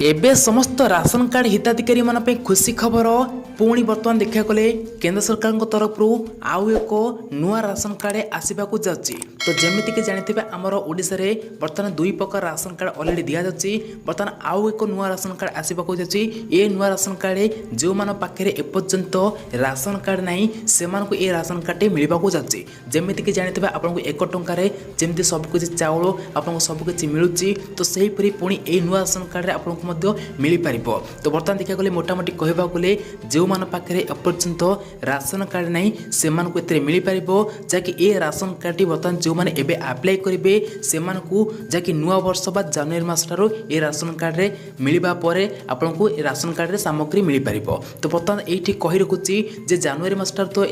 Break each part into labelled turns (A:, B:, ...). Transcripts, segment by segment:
A: एबे समस्त ration card हिताधिकारी मान पे खुशी खबर पुणी बर्तमान देखा गले केंद्र सरकार तरफ आउ एक नुआ राशन कार्ड आसवाक जाऊँगी। तो जमीक जानते आमर ओडिशा रे बर्तमान दुई प्रकार राशन कार्ड अलरेडी दि जाऊँगी। बर्तमान आउ एक नुआ राशन कार्ड आसवाक जाऊँगी। ये नुआ राशन कार्ड जो मान पाखे एपर्यंत राशन कार्ड नहीं से ये राशन कार्ड मिलवाक जाऊँगी। जमीक जानते आपको 1 टंकार जमी सबकि चाउल आपको सबकि मिलूँ। तो सहीपरी पुणी ये नुआ राशन कार्ड आपको मिल पार। तो बर्तमान देखा गले मोटामोटी कहवा गले जो मान पाखे एपर्यंत राशन कार्ड नहीं से मिल पार। जहाँकि ये राशन कार्ड बर्तमान जो मैंने एबे अप्लाई करेंगे से जहाँकि नुआ वर्ष बा जनवरी मास ठारू ये राशन कार्ड रे मिलवा परे आपको राशन कार्ड रे सामग्री मिल पार। तो बर्तमान ये कही रखुची जे जनवरी मास ठारू तो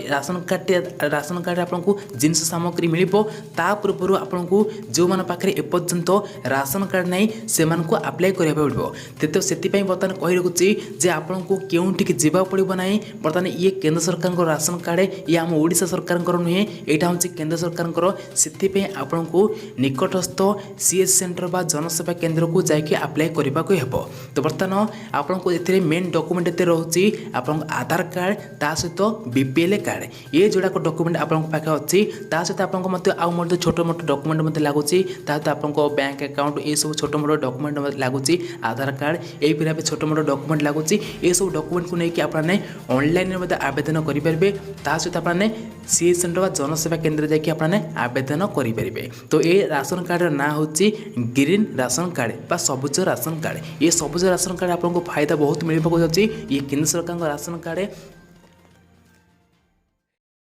A: राशन कार्ड आपको जिनस सामग्री मिल पूर्व आपको जो मान पाखे एपर्यंत राशन कार्ड नहीं से अप्लाई करा पड़ो। तो से बर्तमान कही रखुची जे आपको केउंठी जीवा पड़ो ना। बर्तमान ये केंद्र सरकार राशन कार्ड ये आम ओडिशा सरकार नुहे यहाँ हूँ केंद्र सरकार से आपको निकटस्थ सीएस सेंटर बा जनसेवा केंद्र को जाकि अप्लाई करने को हेब। तो बर्तमान आपको ये मेन डॉक्यूमेंट ये रोचे आप आधार कार्ड ता सहित बीपीएल कार्ड ये जोड़ाक डॉक्यूमेंट आपको पाखे अच्छी ता सहित आपको छोट मोट डॉक्यूमेंट लगुच आपको बैंक अकाउंट ये सब छोट मोट डॉक्यूमेंट लगुच आधार कार्ड ये फिर छोट मोट डॉक्यूमेंट लगुच ये सब डॉक्यूमेंट को लेकिन आपने ऑनलाइन आवेदन करेंगे। सहित आपने सीएस सेंटर जनसेवा केंद्र जाकि आपने आवेदन करेंगे। तो ये राशन कार्ड ना हूँ ग्रीन राशन कार्ड बा सबुज राशन कार्ड। ये सबुज राशन कार्ड आपको फायदा बहुत मिलवाक जाऊँगी। ये केंद्र सरकार राशन कार्ड